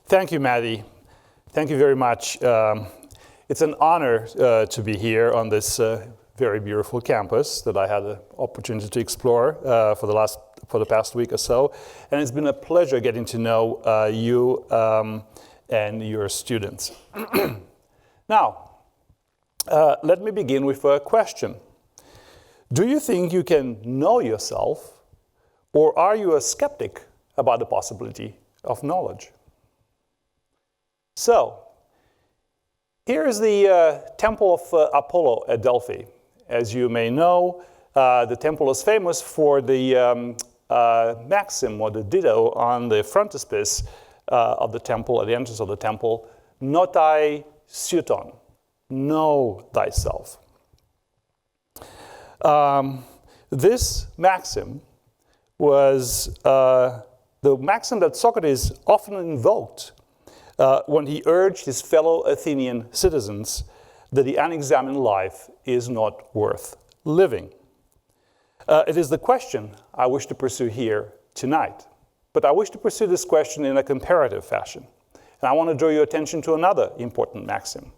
Thank you, Maddie. Thank you very much. It's an honor to be here on this very beautiful campus that I had the opportunity to explore for the past week or so. And it's been a pleasure getting to know you and your students. Now, let me begin with a question. Do you think you can know yourself, or are you a skeptic about the possibility of knowledge? So, here is the temple of Apollo at Delphi. As you may know, the temple is famous for the maxim or the ditto on the frontispiece of the temple, at the entrance of the temple, notai suton, know thyself. This maxim was the maxim that Socrates often invoked when he urged his fellow Athenian citizens that the unexamined life is not worth living. It is the question I wish to pursue here tonight. But I wish to pursue this question in a comparative fashion. And I want to draw your attention to another important maxim.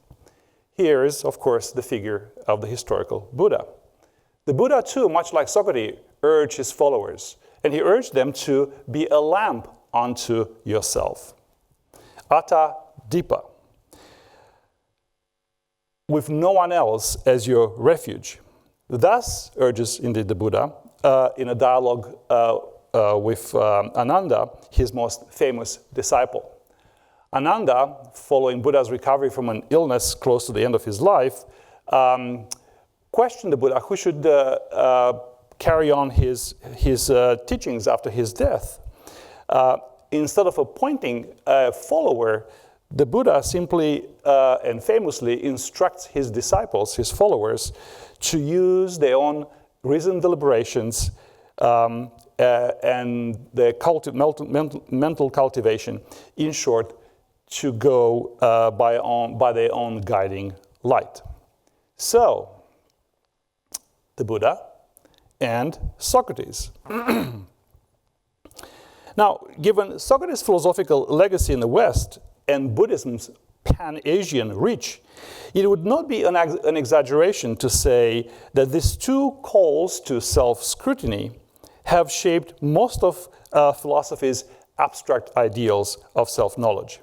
Here is, of course, the figure of the historical Buddha. The Buddha, too, much like Socrates, urged his followers, and he urged them to be a lamp unto yourself. Atta dipa. With no one else as your refuge. Thus, urges indeed the Buddha, in a dialogue with Ananda, his most famous disciple. Ananda, following Buddha's recovery from an illness close to the end of his life, questioned the Buddha who should carry on his teachings after his death. Instead of appointing a follower, the Buddha simply and famously instructs his disciples, his followers, to use their own reasoned deliberations and their mental cultivation, in short, to go by their own guiding light. So, the Buddha and Socrates. Now, given Socrates' philosophical legacy in the West and Buddhism's Pan-Asian reach, it would not be an exaggeration to say that these two calls to self-scrutiny have shaped most of philosophy's abstract ideals of self-knowledge.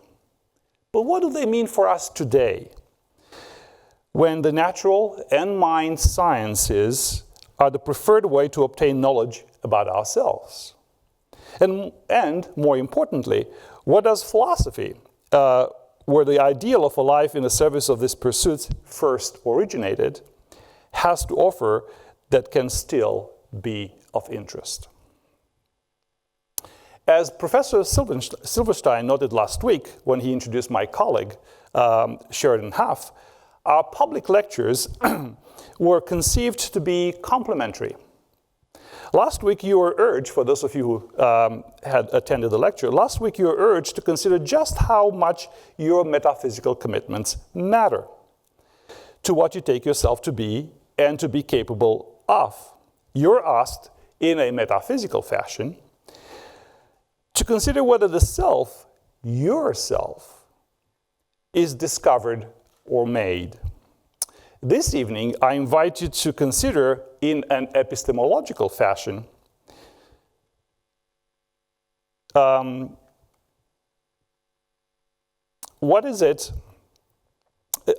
But what do they mean for us today, when the natural and mind sciences are the preferred way to obtain knowledge about ourselves? And more importantly, what does philosophy, where the ideal of a life in the service of these pursuits first originated, has to offer that can still be of interest? As Professor Silverstein noted last week when he introduced my colleague, Sheridan Huff, our public lectures were conceived to be complementary. Last week you were urged, for those of you who had attended the lecture, last week you were urged to consider just how much your metaphysical commitments matter to what you take yourself to be and to be capable of. You're asked, in a metaphysical fashion, to consider whether the self, yourself, is discovered or made. This evening, I invite you to consider, in an epistemological fashion, what is it,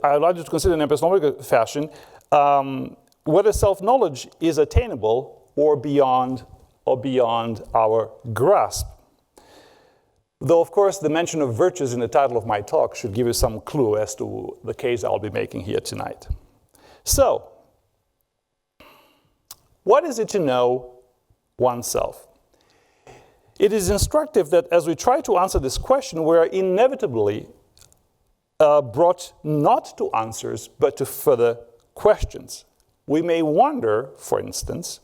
I'd like you to consider in an epistemological fashion, whether self-knowledge is attainable or beyond our grasp. Though, of course, the mention of virtues in the title of my talk should give you some clue as to the case I'll be making here tonight. So, what is it to know oneself? It is instructive that as we try to answer this question, we are inevitably brought not to answers, but to further questions. We may wonder, for instance,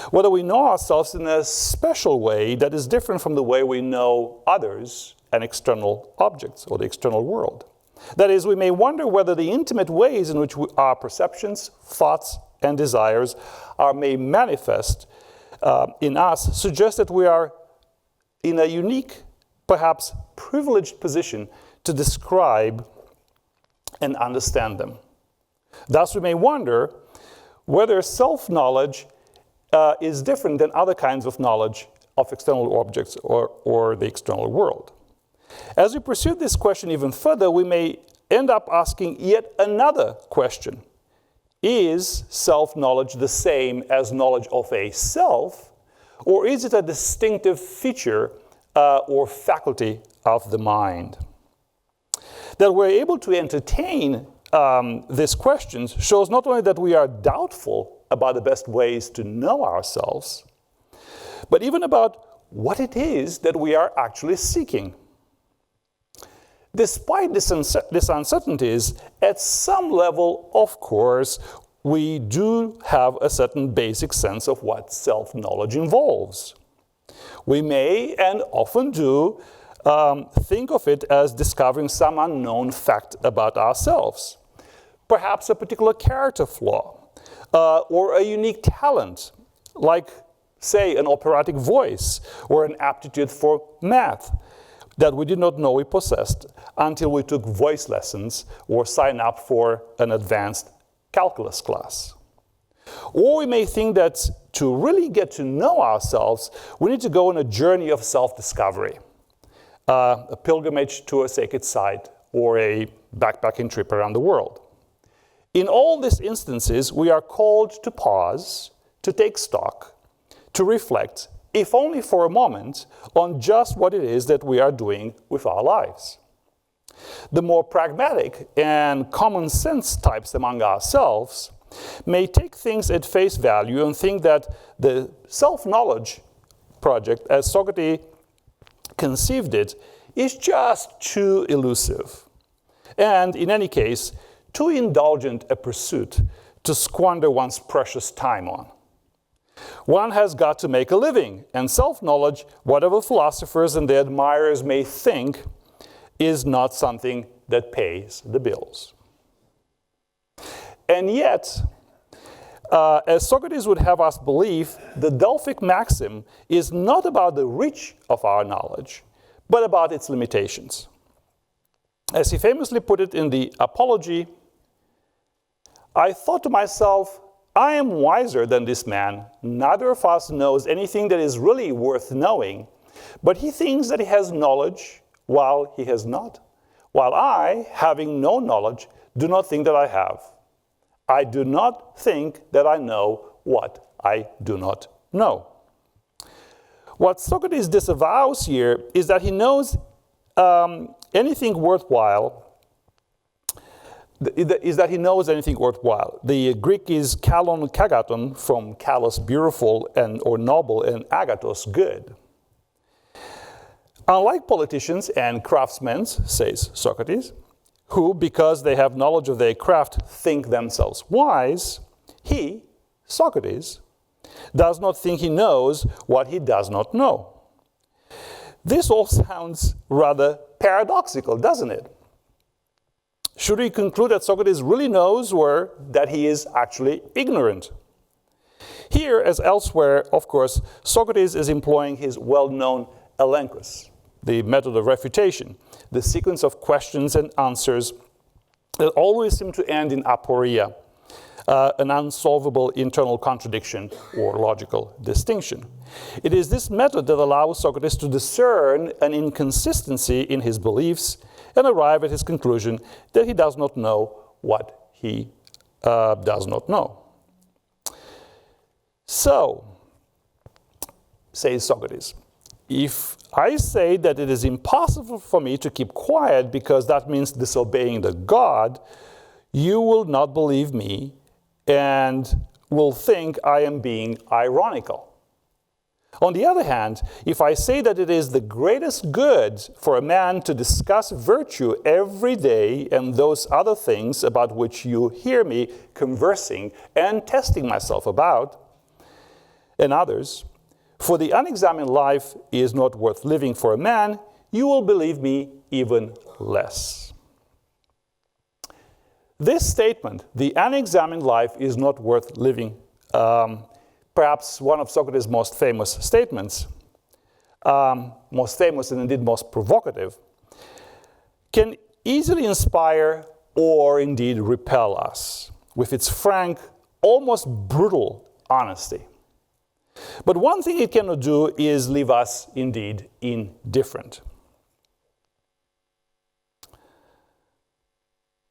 whether we know ourselves in a special way that is different from the way we know others and external objects or the external world. That is, we may wonder whether the intimate ways in which our perceptions, thoughts, and desires are made manifest in us suggest that we are in a unique perhaps privileged position to describe and understand them. Thus, we may wonder whether self-knowledge is different than other kinds of knowledge of external objects or the external world. As we pursue this question even further, we may end up asking yet another question. Is self-knowledge the same as knowledge of a self, or is it a distinctive feature or faculty of the mind? That we're able to entertain these questions shows not only that we are doubtful about the best ways to know ourselves, but even about what it is that we are actually seeking. Despite these uncertainties, at some level, of course, we do have a certain basic sense of what self-knowledge involves. We may, and often do, think of it as discovering some unknown fact about ourselves. Perhaps a particular character flaw, or a unique talent, like, say, an operatic voice, or an aptitude for math, that we did not know we possessed until we took voice lessons or signed up for an advanced calculus class. Or we may think that to really get to know ourselves, we need to go on a journey of self-discovery, a pilgrimage to a sacred site, or a backpacking trip around the world. In all these instances, we are called to pause, to take stock, to reflect, if only for a moment, on just what it is that we are doing with our lives. The more pragmatic and common sense types among ourselves may take things at face value and think that the self-knowledge project, as Socrates conceived it, is just too elusive, and in any case, too indulgent a pursuit to squander one's precious time on. One has got to make a living, and self-knowledge, whatever philosophers and their admirers may think, is not something that pays the bills. And yet, as Socrates would have us believe, the Delphic maxim is not about the reach of our knowledge, but about its limitations. As he famously put it in the Apology, I thought to myself, I am wiser than this man. Neither of us knows anything that is really worth knowing, but he thinks that he has knowledge while he has not, while I, having no knowledge, do not think that I have. I do not think that I know what I do not know. What Socrates disavows here is that he knows anything worthwhile. The Greek is kalon kagaton, from kalos, beautiful, or noble, and agathos, good. Unlike politicians and craftsmen, says Socrates, who, because they have knowledge of their craft, think themselves wise, he, Socrates, does not think he knows what he does not know. This all sounds rather paradoxical, doesn't it? Should we conclude that Socrates really knows, or that he is actually ignorant? Here, as elsewhere, of course, Socrates is employing his well-known elenchus, the method of refutation, the sequence of questions and answers that always seem to end in aporia, an unsolvable internal contradiction or logical distinction. It is this method that allows Socrates to discern an inconsistency in his beliefs and arrive at his conclusion that he does not know what he does not know. So, says Socrates, if I say that it is impossible for me to keep quiet because that means disobeying the God, you will not believe me and will think I am being ironical. On the other hand, if I say that it is the greatest good for a man to discuss virtue every day and those other things about which you hear me conversing and testing myself about, and others, for the unexamined life is not worth living for a man, you will believe me even less. This statement, the unexamined life is not worth living, perhaps one of Socrates' most famous statements, most famous and indeed most provocative, can easily inspire or indeed repel us with its frank, almost brutal honesty. But one thing it cannot do is leave us indeed indifferent.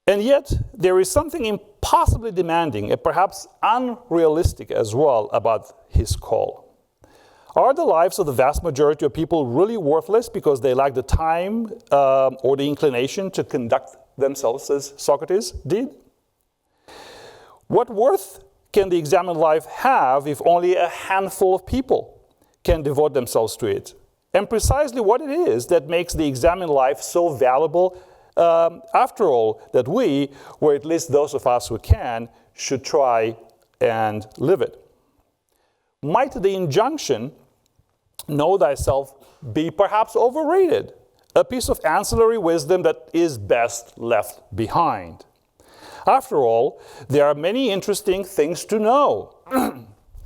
And yet, there is something impossibly demanding and perhaps unrealistic as well about his call. Are the lives of the vast majority of people really worthless because they lack the time or the inclination to conduct themselves as Socrates did? What worth can the examined life have if only a handful of people can devote themselves to it? And precisely what it is that makes the examined life so valuable, after all, that we, or at least those of us who can, should try and live it. Might the injunction, know thyself, be perhaps overrated, a piece of ancillary wisdom that is best left behind? After all, there are many interesting things to know.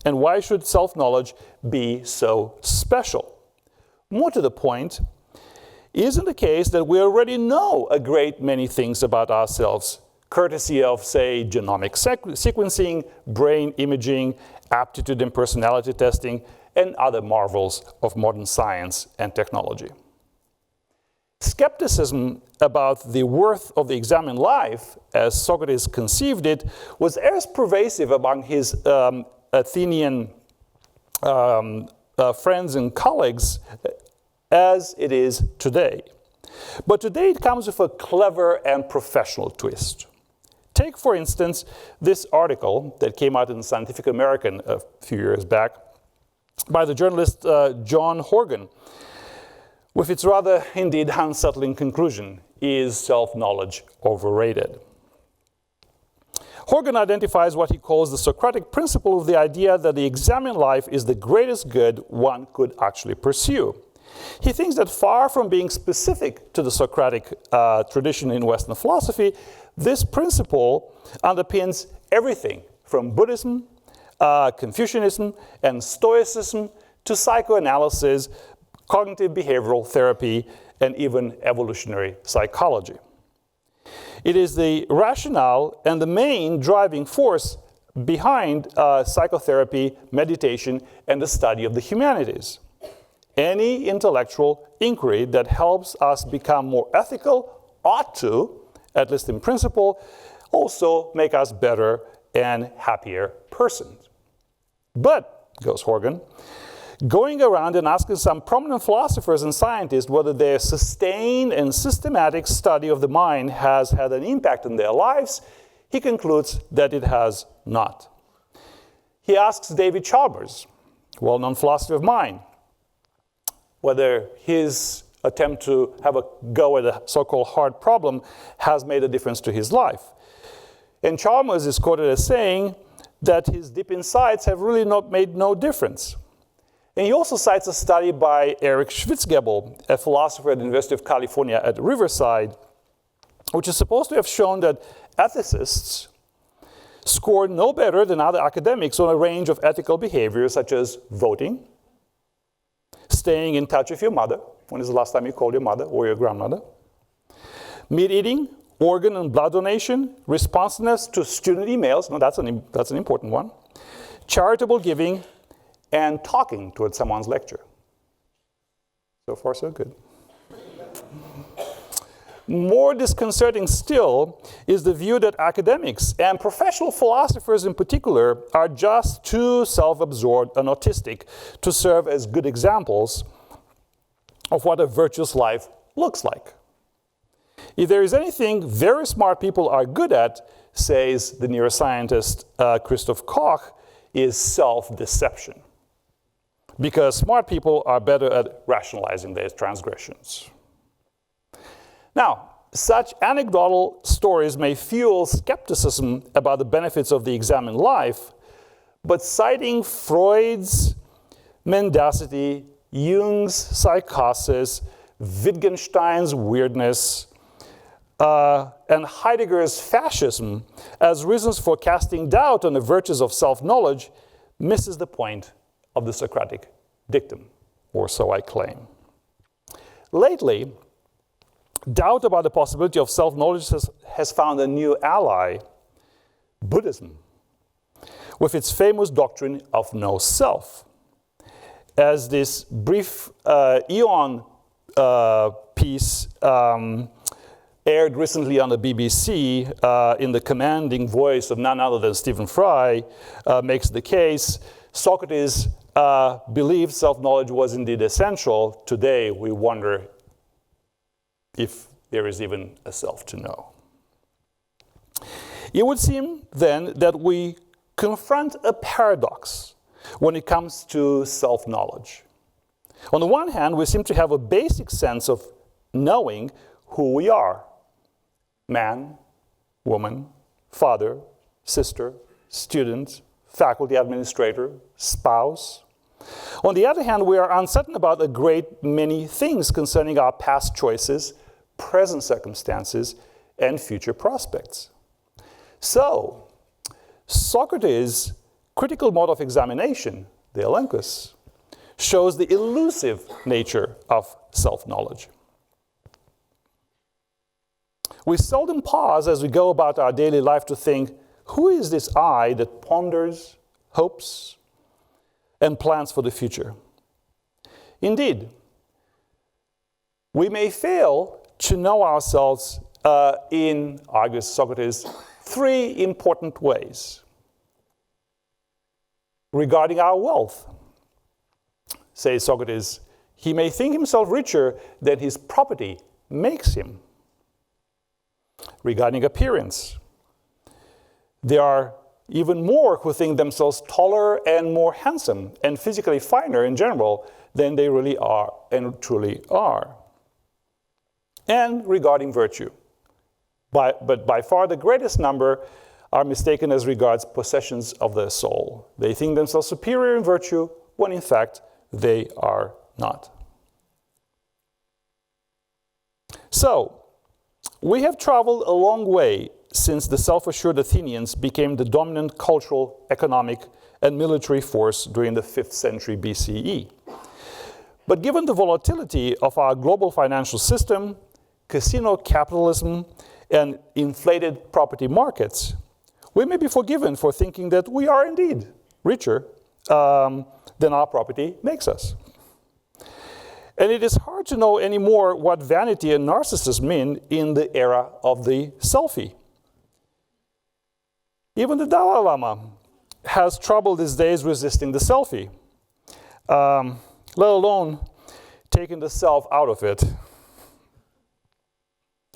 And why should self-knowledge be so special? More to the point, isn't the case that we already know a great many things about ourselves, courtesy of, say, genomic sequencing, brain imaging, aptitude and personality testing, and other marvels of modern science and technology? Skepticism about the worth of the examined life, as Socrates conceived it, was as pervasive among his Athenian friends and colleagues as it is today. But today it comes with a clever and professional twist. Take, for instance, this article that came out in Scientific American a few years back by the journalist John Horgan, with its rather, indeed, unsettling conclusion, is self-knowledge overrated? Horgan identifies what he calls the Socratic principle of the idea that the examined life is the greatest good one could actually pursue. He thinks that far from being specific to the Socratic tradition in Western philosophy, this principle underpins everything from Buddhism, Confucianism, and Stoicism to psychoanalysis, cognitive behavioral therapy, and even evolutionary psychology. It is the rationale and the main driving force behind psychotherapy, meditation, and the study of the humanities. Any intellectual inquiry that helps us become more ethical ought to, at least in principle, also make us better and happier persons. But, goes Horgan, going around and asking some prominent philosophers and scientists whether their sustained and systematic study of the mind has had an impact on their lives, he concludes that it has not. He asks David Chalmers, well-known philosopher of mind, whether his attempt to have a go at a so-called hard problem has made a difference to his life. And Chalmers is quoted as saying that his deep insights have really made no difference. And he also cites a study by Eric Schwitzgebel, a philosopher at the University of California at Riverside, which is supposed to have shown that ethicists scored no better than other academics on a range of ethical behaviors such as voting, staying in touch with your mother. When is the last time you called your mother or your grandmother? Meat eating, organ and blood donation, responsiveness to student emails, no, that's an important one, charitable giving, and talking towards someone's lecture. So far, so good. More disconcerting still is the view that academics and professional philosophers in particular are just too self-absorbed and autistic to serve as good examples of what a virtuous life looks like. If there is anything very smart people are good at, says the neuroscientist Christoph Koch, is self-deception. Because smart people are better at rationalizing their transgressions. Now, such anecdotal stories may fuel skepticism about the benefits of the examined life, but citing Freud's mendacity, Jung's psychosis, Wittgenstein's weirdness, and Heidegger's fascism as reasons for casting doubt on the virtues of self-knowledge misses the point of the Socratic dictum. or so I claim. Lately, doubt about the possibility of self-knowledge has found a new ally, Buddhism, with its famous doctrine of no self. As this brief Eon piece aired recently on the BBC in the commanding voice of none other than Stephen Fry makes the case, Socrates believed self-knowledge was indeed essential. Today we wonder if there is even a self to know. It would seem then that we confront a paradox when it comes to self-knowledge. On the one hand, we seem to have a basic sense of knowing who we are. Man, woman, father, sister, student, faculty administrator, spouse. On the other hand, we are uncertain about a great many things concerning our past choices, present circumstances, and future prospects. So, Socrates' critical mode of examination, the elenchus, shows the elusive nature of self-knowledge. We seldom pause as we go about our daily life to think, who is this I that ponders, hopes, and plans for the future? Indeed, we may fail to know ourselves in, argues Socrates, three important ways. Regarding our wealth, says Socrates, he may think himself richer than his property makes him. Regarding appearance, there are even more who think themselves taller and more handsome and physically finer in general than they really are and truly are. And regarding virtue, but by far the greatest number are mistaken as regards possessions of the soul. They think themselves superior in virtue when in fact they are not. So, we have traveled a long way since the self-assured Athenians became the dominant cultural, economic, and military force during the 5th century BCE. But given the volatility of our global financial system, casino capitalism, and inflated property markets, we may be forgiven for thinking that we are indeed richer than our property makes us. And it is hard to know anymore what vanity and narcissism mean in the era of the selfie. Even the Dalai Lama has trouble these days resisting the selfie, let alone taking the self out of it.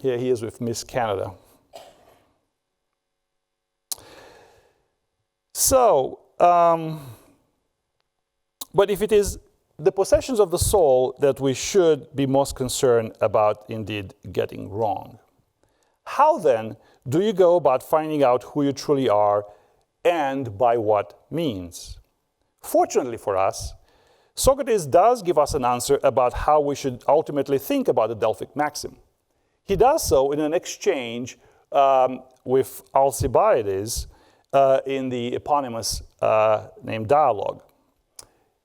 Here he is with Miss Canada. So, but if it is the possessions of the soul that we should be most concerned about indeed getting wrong, how then do you go about finding out who you truly are and by what means? Fortunately for us, Socrates does give us an answer about how we should ultimately think about the Delphic maxim. He does so in an exchange with Alcibiades in the eponymous named dialogue.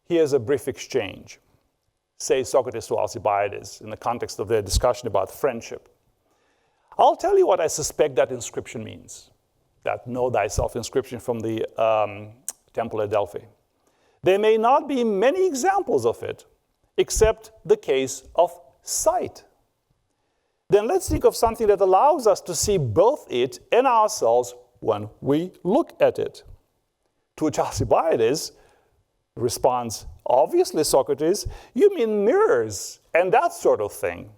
Here's a brief exchange, says Socrates to Alcibiades in the context of their discussion about friendship. I'll tell you what I suspect that inscription means, that know thyself inscription from the temple at Delphi. There may not be many examples of it, except the case of sight. Then let's think of something that allows us to see both it and ourselves when we look at it. To which Alcibiades responds, obviously, Socrates, you mean mirrors and that sort of thing.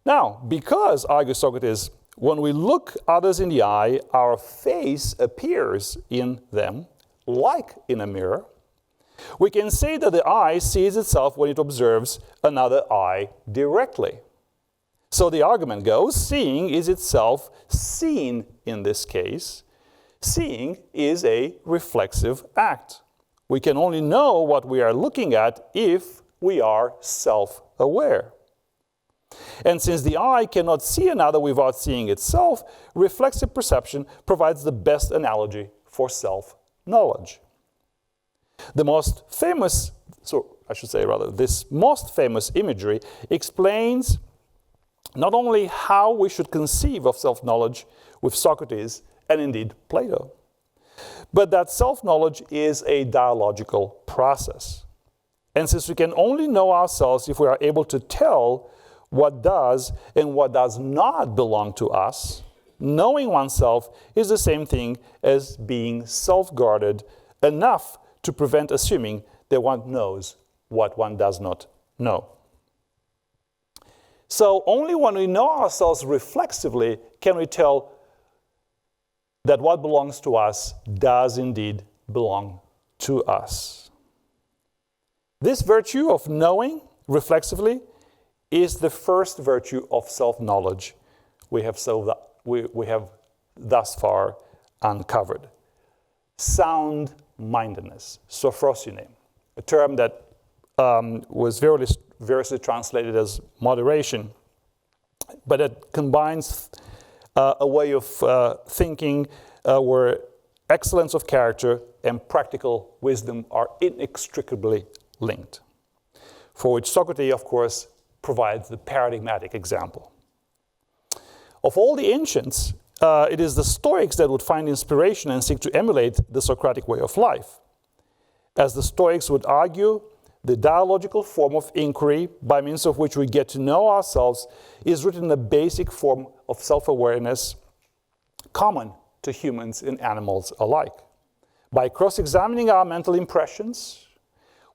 Now, because, argues Socrates, when we look others in the eye, our face appears in them, like in a mirror, we can say that the eye sees itself when it observes another eye directly. So the argument goes, seeing is itself seen in this case. Seeing is a reflexive act. We can only know what we are looking at if we are self-aware. And since the eye cannot see another without seeing itself, reflexive perception provides the best analogy for self-knowledge. The most famous so I should say rather, this most famous imagery explains not only how we should conceive of self-knowledge with Socrates and indeed Plato, but that self-knowledge is a dialogical process. And since we can only know ourselves if we are able to tell what does and what does not belong to us, knowing oneself is the same thing as being self-guarded enough to prevent assuming that one knows what one does not know. So only when we know ourselves reflexively can we tell that what belongs to us does indeed belong to us. This virtue of knowing reflexively is the first virtue of self-knowledge we have thus far uncovered. Sound-mindedness, sophrosune, a term that was variously translated as moderation, but it combines a way of thinking where excellence of character and practical wisdom are inextricably linked, for which Socrates, of course, provides the paradigmatic example. Of all the ancients, it is the Stoics that would find inspiration and seek to emulate the Socratic way of life. As the Stoics would argue, the dialogical form of inquiry by means of which we get to know ourselves is rooted in a basic form of self-awareness common to humans and animals alike. By cross-examining our mental impressions,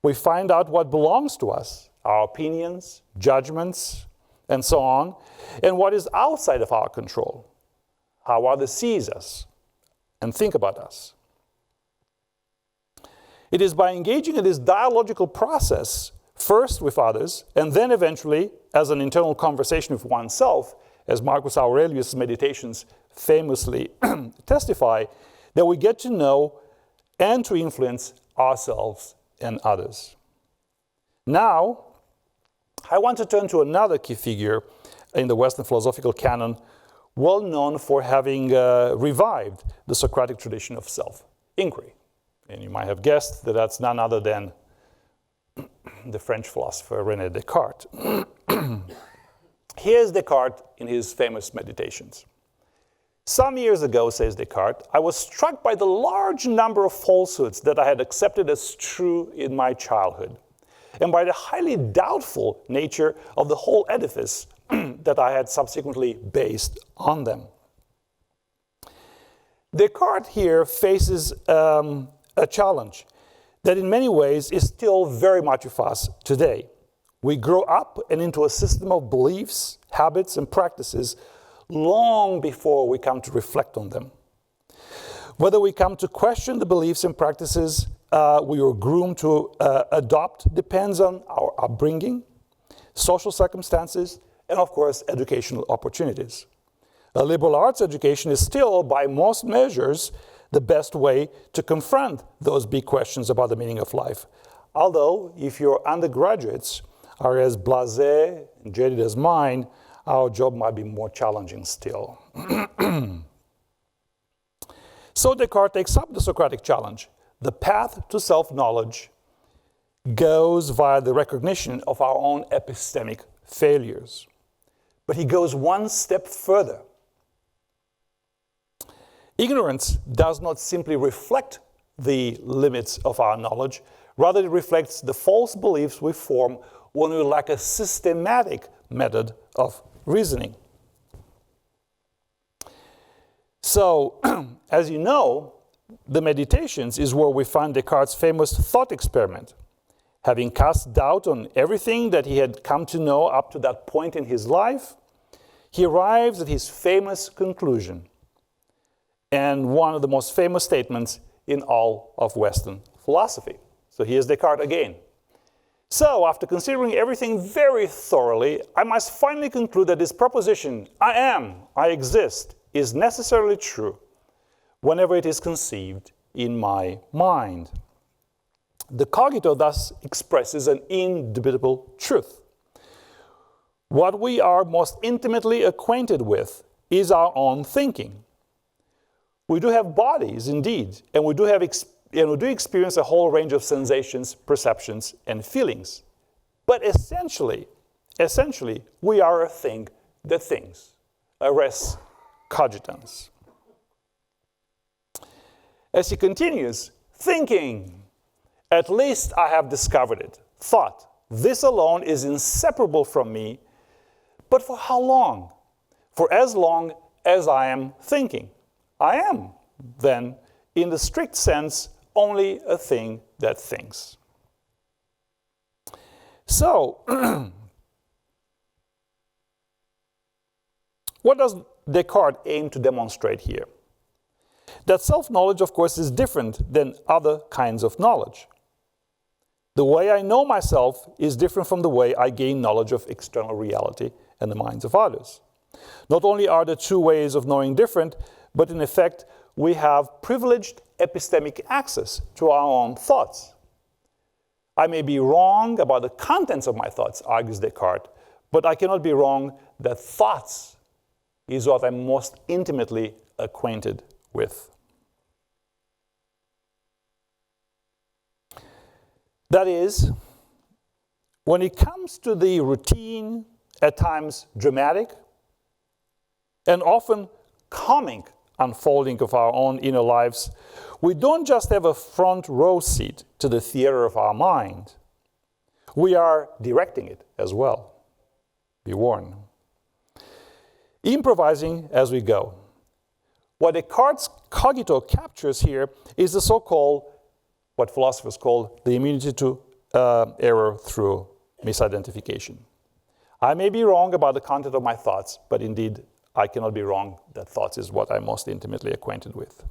we find out what belongs to us, our opinions, judgments, and so on, and what is outside of our control, how others see us and think about us. It is by engaging in this dialogical process, first with others, and then eventually as an internal conversation with oneself, as Marcus Aurelius' meditations famously testify, that we get to know and to influence ourselves and others. Now, I want to turn to another key figure in the Western philosophical canon, well known for having revived the Socratic tradition of self-inquiry. And you might have guessed that that's none other than the French philosopher René Descartes. Here's Descartes in his famous Meditations. Some years ago, says Descartes, I was struck by the large number of falsehoods that I had accepted as true in my childhood, and by the highly doubtful nature of the whole edifice that I had subsequently based on them. Descartes here faces a challenge that in many ways is still very much with us today. We grow up and into a system of beliefs, habits, and practices long before we come to reflect on them. Whether we come to question the beliefs and practices we were groomed to adopt depends on our upbringing, social circumstances, and of course, educational opportunities. A liberal arts education is still, by most measures, the best way to confront those big questions about the meaning of life. Although, if your undergraduates are as blasé and jaded as mine, our job might be more challenging still. So Descartes takes up the Socratic challenge. The path to self-knowledge goes via the recognition of our own epistemic failures. But he goes one step further. Ignorance does not simply reflect the limits of our knowledge, rather it reflects the false beliefs we form when we lack a systematic method of reasoning. So, as you know, the Meditations is where we find Descartes' famous thought experiment. Having cast doubt on everything that he had come to know up to that point in his life, he arrives at his famous conclusion, and one of the most famous statements in all of Western philosophy. So here's Descartes again. So, after considering everything very thoroughly, I must finally conclude that this proposition, I am, I exist, is necessarily true whenever it is conceived in my mind. The cogito thus expresses an indubitable truth. What we are most intimately acquainted with is our own thinking. We do have bodies, indeed, and we do have do experience a whole range of sensations, perceptions, and feelings. But essentially, we are a thing that thinks, a res cogitans. As he continues, thinking, at least I have discovered it. Thought, this alone is inseparable from me, but for how long? For as long as I am thinking. I am, then, in the strict sense, only a thing that thinks. So, what does Descartes aim to demonstrate here? That self-knowledge, of course, is different than other kinds of knowledge. The way I know myself is different from the way I gain knowledge of external reality and the minds of others. Not only are the two ways of knowing different, but in effect, we have privileged epistemic access to our own thoughts. I may be wrong about the contents of my thoughts, argues Descartes, but I cannot be wrong that thoughts is what I'm most intimately acquainted with. That is, when it comes to the routine, at times dramatic, and often comic unfolding of our own inner lives, we don't just have a front row seat to the theater of our mind. We are directing it as well. Be warned. Improvising as we go. What Descartes' cogito captures here is the so-called, what philosophers call the immunity to error through misidentification. I may be wrong about the content of my thoughts, but indeed, I cannot be wrong that thoughts is what I'm most intimately acquainted with.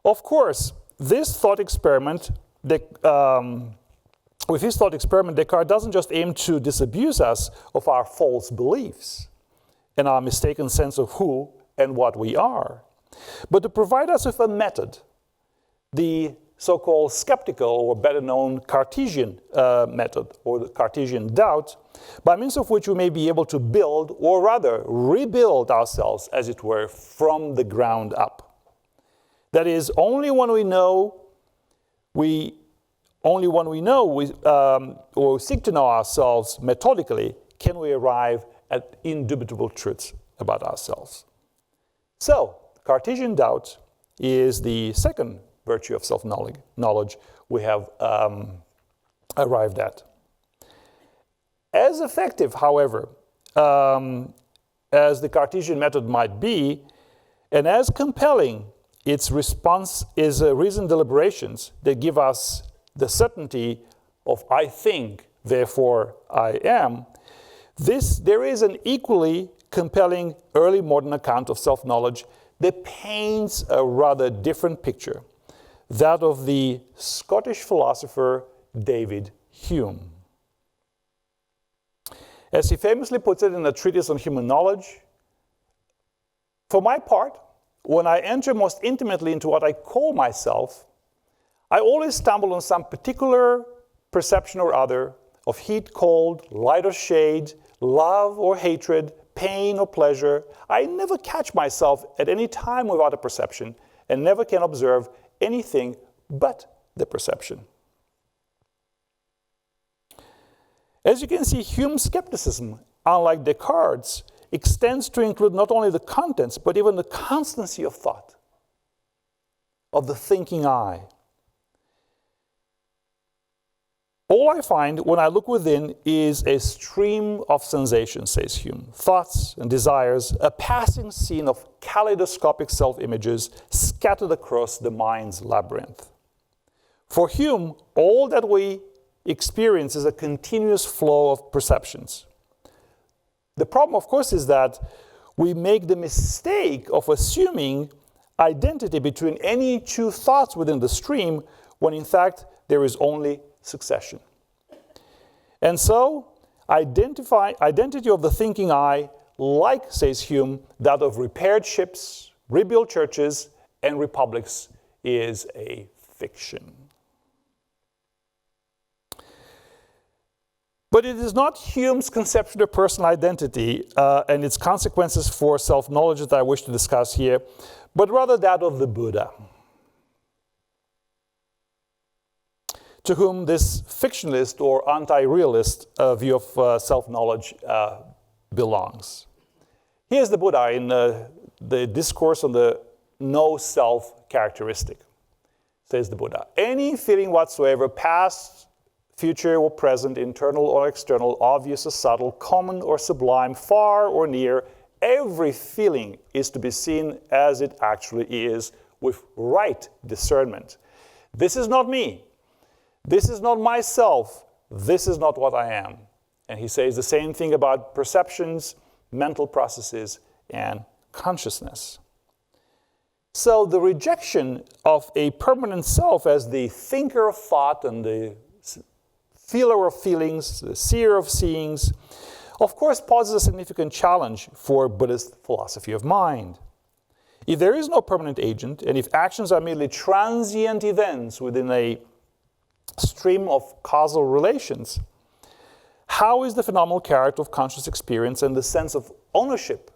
Of course, this thought experiment, with his thought experiment, Descartes doesn't just aim to disabuse us of our false beliefs and our mistaken sense of who and what we are, but to provide us with a method, the so-called skeptical, or better known Cartesian method, or the Cartesian doubt, by means of which we may be able to build, or rather rebuild ourselves, as it were, from the ground up. That is, only when we know, or seek to know ourselves methodically, can we arrive at indubitable truths about ourselves. So, Cartesian doubt is the second virtue of self-knowledge we have arrived at. As effective, however, as the Cartesian method might be, and as compelling its response is reasoned deliberations that give us the certainty of I think, therefore I am, there is an equally compelling early modern account of self-knowledge that paints a rather different picture, that of the Scottish philosopher David Hume. As he famously puts it in a treatise on human knowledge, for my part, when I enter most intimately into what I call myself, I always stumble on some particular perception or other of heat, cold, light or shade, love or hatred, pain or pleasure. I never catch myself at any time without a perception, and never can observe anything but the perception. As you can see, Hume's skepticism, unlike Descartes', extends to include not only the contents, but even the constancy of thought, of the thinking eye. All I find when I look within is a stream of sensations, says Hume, thoughts and desires, a passing scene of kaleidoscopic self-images scattered across the mind's labyrinth. For Hume, all that we experience is a continuous flow of perceptions. The problem, of course, is that we make the mistake of assuming identity between any two thoughts within the stream, when in fact there is only succession. And so, identity of the thinking eye, like, says Hume, that of repaired ships, rebuilt churches, and republics, is a fiction. But it is not Hume's conception of personal identity and its consequences for self-knowledge that I wish to discuss here, but rather that of the Buddha. to whom this fictionalist or anti-realist view of self-knowledge belongs. Here's the Buddha in the discourse on the no-self characteristic. Says the Buddha, any feeling whatsoever, past, future or present, internal or external, obvious or subtle, common or sublime, far or near, every feeling is to be seen as it actually is with right discernment. This is not me. This is not myself. This is not what I am. And he says the same thing about perceptions, mental processes, and consciousness. So the rejection of a permanent self as the thinker of thought and the feeler of feelings, the seer of seeings, of course poses a significant challenge for Buddhist philosophy of mind. If there is no permanent agent, and if actions are merely transient events within a stream of causal relations, how is the phenomenal character of conscious experience and the sense of ownership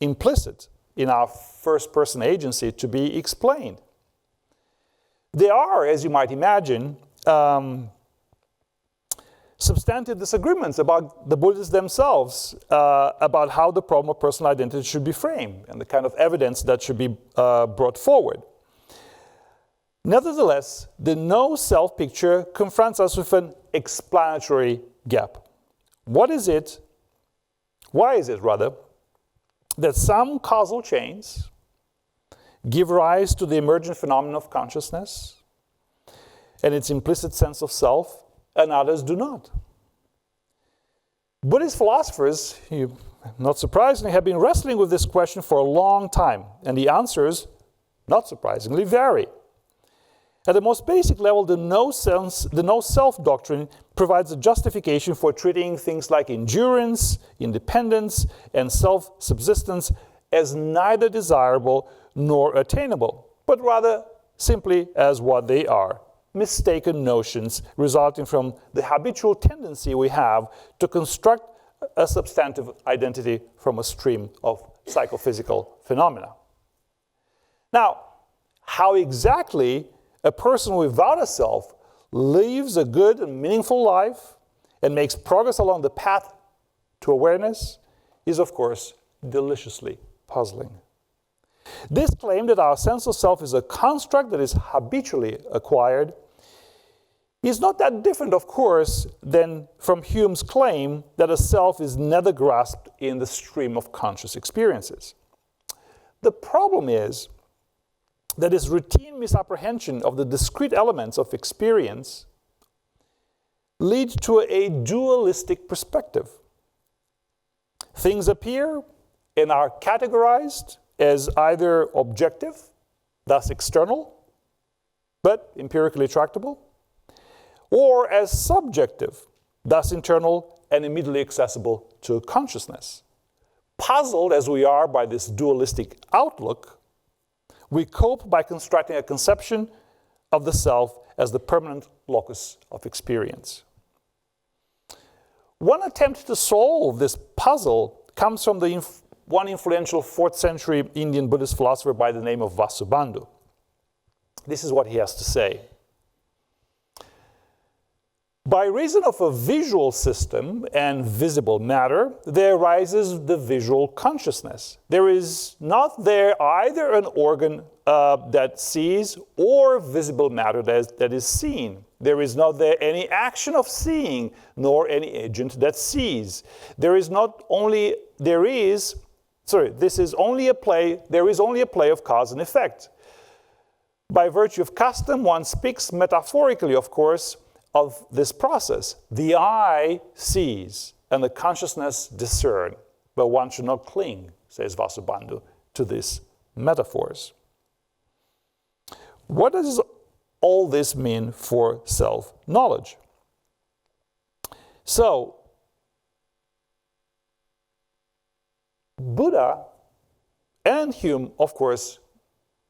implicit in our first-person agency to be explained? There are, as you might imagine, substantive disagreements about the Buddhists themselves about how the problem of personal identity should be framed and the kind of evidence that should be brought forward. Nevertheless, the no-self picture confronts us with an explanatory gap. What is it, why is it rather, that some causal chains give rise to the emergent phenomenon of consciousness and its implicit sense of self, and others do not? Buddhist philosophers, not surprisingly, have been wrestling with this question for a long time, and the answers, not surprisingly, vary. At the most basic level, the no-self doctrine provides a justification for treating things like endurance, independence, and self-subsistence as neither desirable nor attainable, but rather simply as what they are, mistaken notions resulting from the habitual tendency we have to construct a substantive identity from a stream of psychophysical phenomena. Now, how exactly a person without a self lives a good and meaningful life and makes progress along the path to awareness is, of course, deliciously puzzling. This claim that our sense of self is a construct that is habitually acquired is not that different, of course, than from Hume's claim that a self is never grasped in the stream of conscious experiences. The problem is that this routine misapprehension of the discrete elements of experience leads to a dualistic perspective. Things appear and are categorized as either objective, thus external, but empirically tractable, or as subjective, thus internal and immediately accessible to consciousness. Puzzled as we are by this dualistic outlook, we cope by constructing a conception of the self as the permanent locus of experience. One attempt to solve this puzzle comes from one influential 4th century Indian Buddhist philosopher by the name of Vasubandhu. This is what he has to say. By reason of a visual system and visible matter, there arises the visual consciousness. There is not there either an organ that sees or visible matter that is seen. There is not there any action of seeing, nor any agent that sees. There is only a play of cause and effect. By virtue of custom, one speaks metaphorically, of course, of this process. The eye sees and the consciousness discern, but one should not cling, says Vasubandhu, to these metaphors. What does all this mean for self-knowledge? So, Buddha and Hume, of course,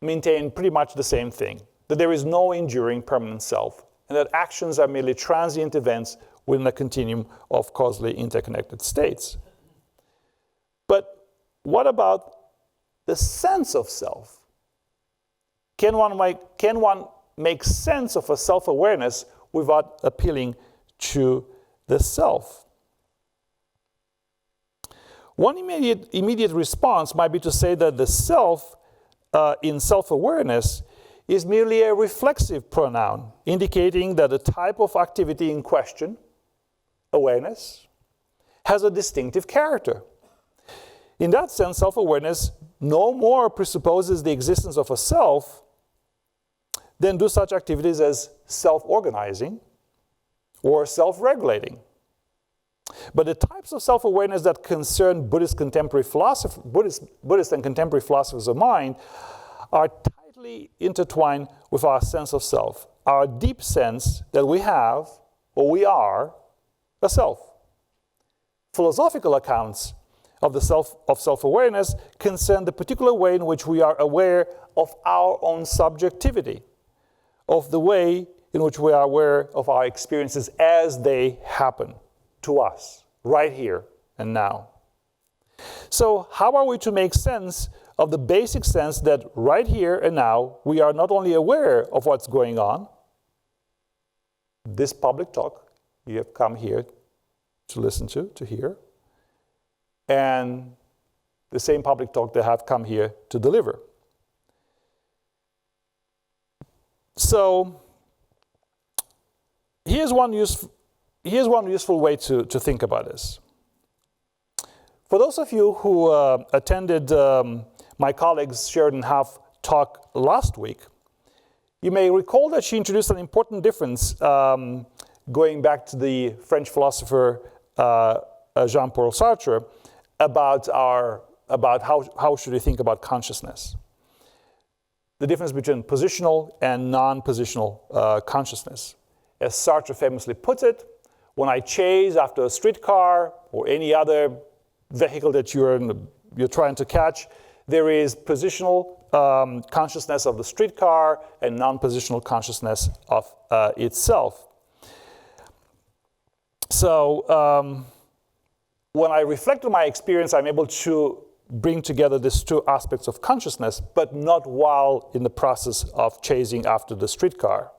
maintain pretty much the same thing, that there is no enduring permanent self, and that actions are merely transient events within a continuum of causally interconnected states. But what about the sense of self? Can one make sense of a self-awareness without appealing to the self. One immediate response might be to say that the self in self-awareness is merely a reflexive pronoun, indicating that the type of activity in question, awareness, has a distinctive character. In that sense, self-awareness no more presupposes the existence of a self than do such activities as self-organizing or self-regulating. But the types of self-awareness that concern Buddhist and contemporary philosophers of mind are tightly intertwined with our sense of self, our deep sense that we have, or we are, a self. Philosophical accounts of self-awareness concern the particular way in which we are aware of our own subjectivity, of the way in which we are aware of our experiences as they happen to us, right here and now. So how are we to make sense of the basic sense that right here and now we are not only aware of what's going on, this public talk you have come here to listen to hear, and the same public talk they have come here to deliver. So here's one useful way to think about this. For those of you who attended my colleague Sheridan Huff talk last week, you may recall that she introduced an important difference going back to the French philosopher Jean-Paul Sartre about how should we think about consciousness. The difference between positional and non-positional consciousness. As Sartre famously puts it, when I chase after a streetcar or any other vehicle that you're trying to catch, there is positional consciousness of the streetcar and non-positional consciousness of itself. So when I reflect on my experience, I'm able to bring together these two aspects of consciousness, but not while in the process of chasing after the streetcar.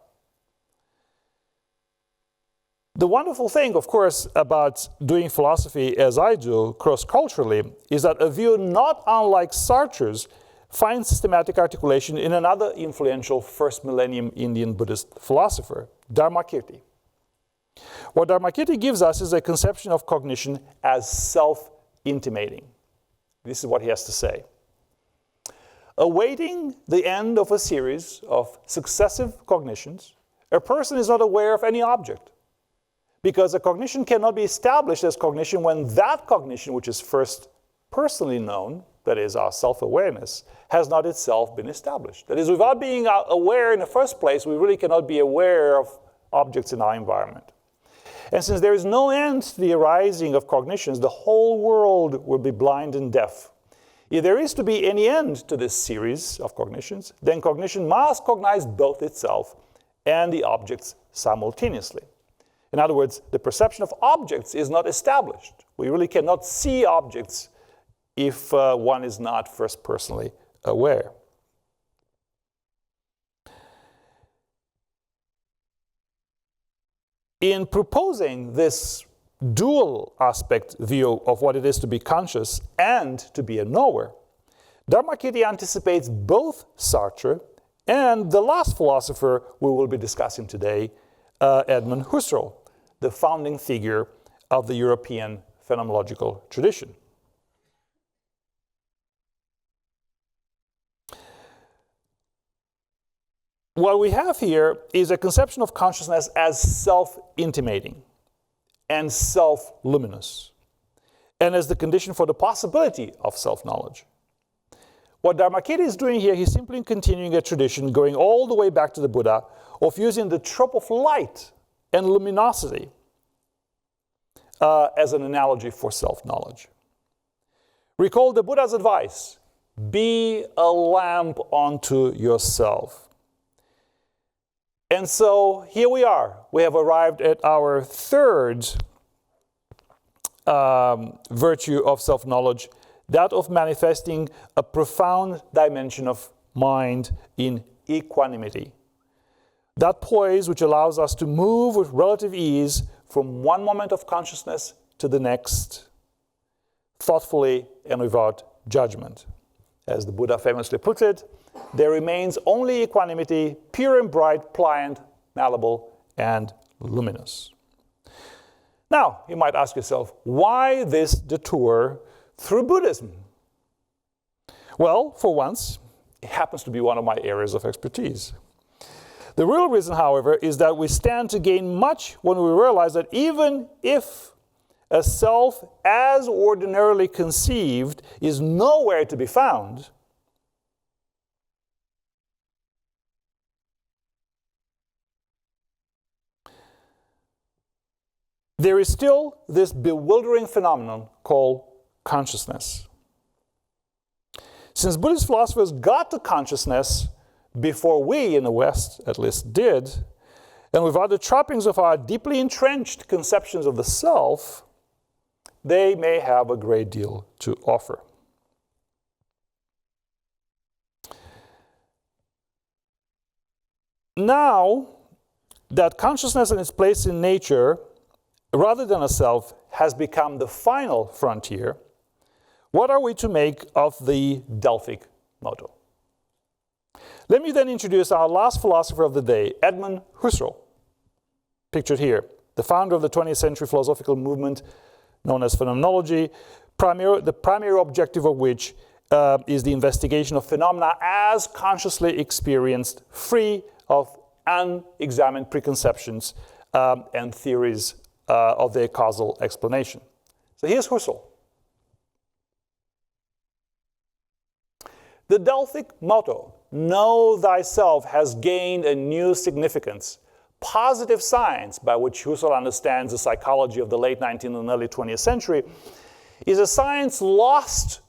The wonderful thing, of course, about doing philosophy as I do, cross-culturally, is that a view not unlike Sartre's finds systematic articulation in another influential first millennium Indian Buddhist philosopher, Dharmakirti. What Dharmakirti gives us is a conception of cognition as self-intimating. This is what he has to say. Awaiting the end of a series of successive cognitions, a person is not aware of any object, because a cognition cannot be established as cognition when that cognition, which is first personally known, that is our self-awareness, has not itself been established. That is, without being aware in the first place, we really cannot be aware of objects in our environment. And since there is no end to the arising of cognitions, the whole world will be blind and deaf. If there is to be any end to this series of cognitions, then cognition must cognize both itself and the objects simultaneously. In other words, the perception of objects is not established. We really cannot see objects if one is not first personally aware. In proposing this dual aspect view of what it is to be conscious and to be a knower, Dharmakirti anticipates both Sartre and the last philosopher we will be discussing today, Edmund Husserl, the founding figure of the European phenomenological tradition. What we have here is a conception of consciousness as self-intimating and self-luminous, and as the condition for the possibility of self-knowledge. What Dharmakirti is doing here, he's simply continuing a tradition going all the way back to the Buddha of using the trope of light and luminosity as an analogy for self-knowledge. Recall the Buddha's advice, be a lamp unto yourself. And so here we are. We have arrived at our third virtue of self-knowledge, that of manifesting a profound dimension of mind in equanimity. That poise which allows us to move with relative ease from one moment of consciousness to the next, thoughtfully and without judgment. As the Buddha famously puts it, there remains only equanimity, pure and bright, pliant, malleable, and luminous. Now, you might ask yourself, why this detour through Buddhism? Well, for once, it happens to be one of my areas of expertise. The real reason, however, is that we stand to gain much when we realize that even if a self as ordinarily conceived is nowhere to be found, there is still this bewildering phenomenon called consciousness. Since Buddhist philosophers got to consciousness before we, in the West at least, did, and without the trappings of our deeply entrenched conceptions of the self, they may have a great deal to offer. Now that consciousness and its place in nature, rather than a self, has become the final frontier, what are we to make of the Delphic motto? Let me then introduce our last philosopher of the day, Edmund Husserl, pictured here, the founder of the 20th century philosophical movement known as phenomenology, the primary objective of which is the investigation of phenomena as consciously experienced, free of unexamined preconceptions and theories of their causal explanation. So here's Husserl. The Delphic motto, "Know thyself," has gained a new significance. Positive science, by which Husserl understands the psychology of the late 19th and early 20th century, is a science lost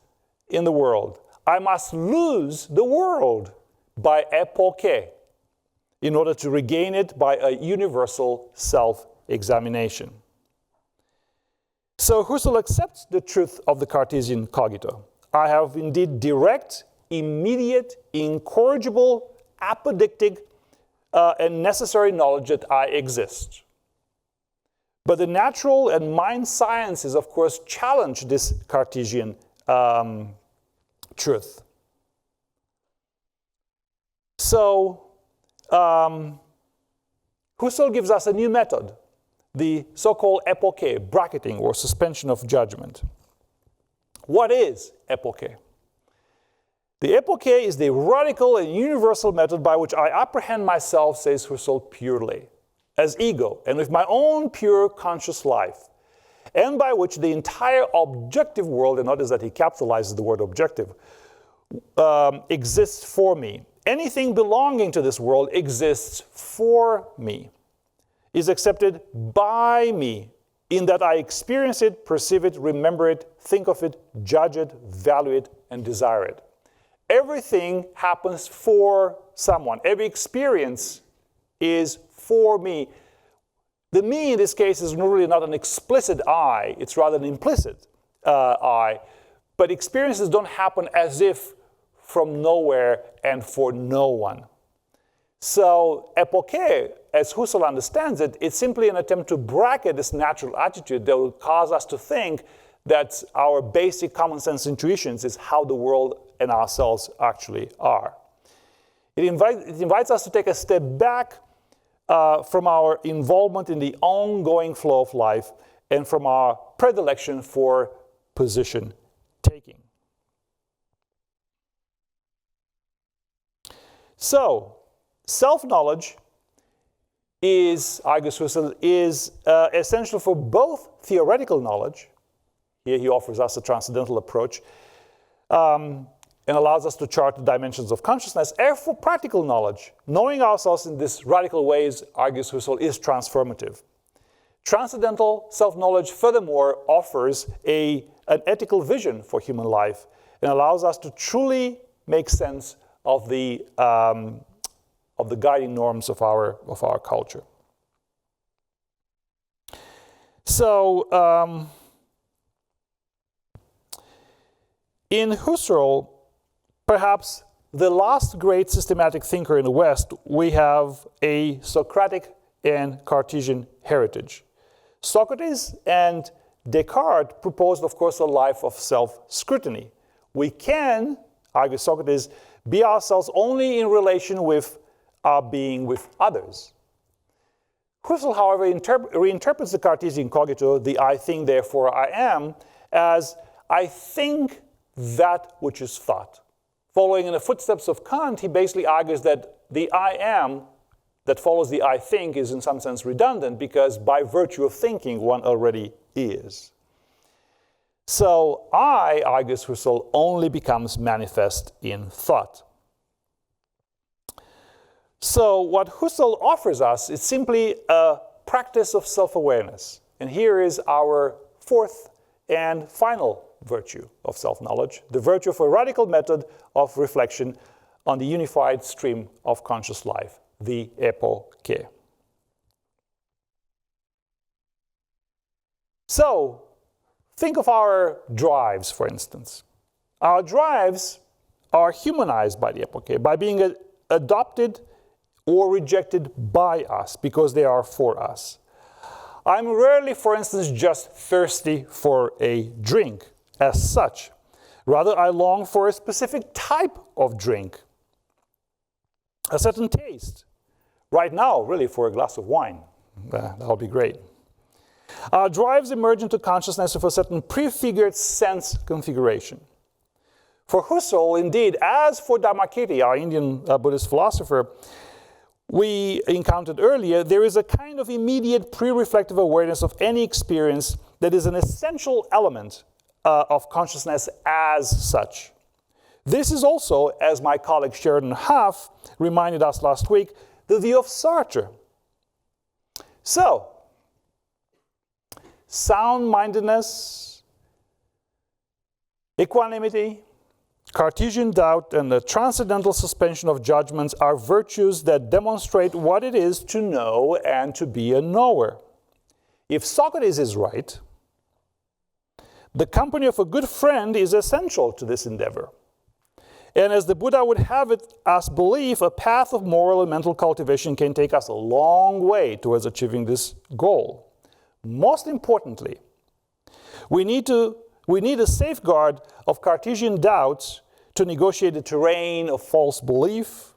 in the world. I must lose the world by epoche in order to regain it by a universal self-examination. So Husserl accepts the truth of the Cartesian cogito. I have indeed direct, immediate, incorrigible, apodictic, and necessary knowledge that I exist. But the natural and mind sciences, of course, challenge this Cartesian truth. So Husserl gives us a new method, the so-called epoche, bracketing or suspension of judgment. What is epoche? The epoche is the radical and universal method by which I apprehend myself, says Husserl, purely, as ego, and with my own pure conscious life, and by which the entire objective world, and notice that he capitalizes the word objective, exists for me. Anything belonging to this world exists for me, is accepted by me, in that I experience it, perceive it, remember it, think of it, judge it, value it, and desire it. Everything happens for someone. Every experience is for me. The me in this case is really not an explicit I, it's rather an implicit I. But experiences don't happen as if from nowhere and for no one. So epoche, as Husserl understands it, it's simply an attempt to bracket this natural attitude that will cause us to think that our basic common sense intuitions is how the world and ourselves actually are. It invites us to take a step back from our involvement in the ongoing flow of life and from our predilection for position taking. So, self-knowledge is, argues Husserl, is essential for both theoretical knowledge. Here he offers us a transcendental approach and allows us to chart the dimensions of consciousness, and for practical knowledge. Knowing ourselves in these radical ways, argues Husserl, is transformative. Transcendental self-knowledge, furthermore, offers an ethical vision for human life and allows us to truly make sense of the guiding norms of our culture. So, in Husserl, perhaps the last great systematic thinker in the West, we have a Socratic and Cartesian heritage. Socrates and Descartes proposed, of course, a life of self-scrutiny. We can, argues Socrates, be ourselves only in relation with our being with others. Husserl, however, reinterprets the Cartesian cogito, the I think, therefore I am, as I think that which is thought. Following in the footsteps of Kant, he basically argues that the I am that follows the I think is in some sense redundant because by virtue of thinking, one already is. So I, argues Husserl, only becomes manifest in thought. So what Husserl offers us is simply a practice of self-awareness. And here is our fourth and final virtue of self-knowledge, the virtue of a radical method of reflection on the unified stream of conscious life, the epoche. So, think of our drives, for instance. Our drives are humanized by the epoche, by being adopted or rejected by us, because they are for us. I'm rarely, for instance, just thirsty for a drink as such. Rather, I long for a specific type of drink, a certain taste. Right now, really, for a glass of wine. That'll be great. Our drives emerge into consciousness with a certain prefigured sense configuration. For Husserl, indeed, as for Dharmakirti, our Indian Buddhist philosopher, we encountered earlier, there is a kind of immediate pre-reflective awareness of any experience that is an essential element of consciousness as such. This is also, as my colleague Sheridan Huff reminded us last week, the view of Sartre. So, sound-mindedness, equanimity, Cartesian doubt, and the transcendental suspension of judgments are virtues that demonstrate what it is to know and to be a knower. If Socrates is right, the company of a good friend is essential to this endeavor. And as the Buddha would have it us believe, a path of moral and mental cultivation can take us a long way towards achieving this goal. Most importantly, we need a safeguard of Cartesian doubts to negotiate the terrain of false belief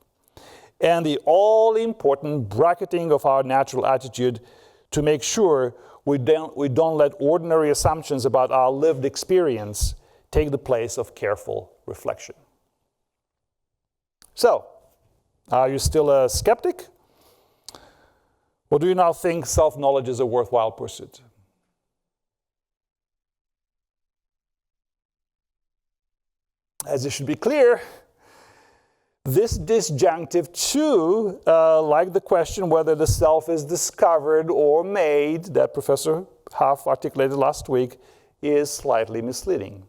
and the all-important bracketing of our natural attitude to make sure we don't let ordinary assumptions about our lived experience take the place of careful reflection. So, are you still a skeptic? Or do you now think self-knowledge is a worthwhile pursuit? As it should be clear, this disjunctive too, like the question whether the self is discovered or made, that Professor Huff articulated last week, is slightly misleading.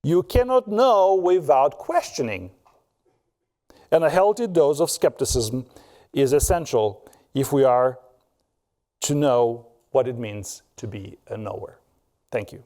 You cannot know without questioning. And a healthy dose of skepticism is essential if we are to know what it means to be a knower. Thank you.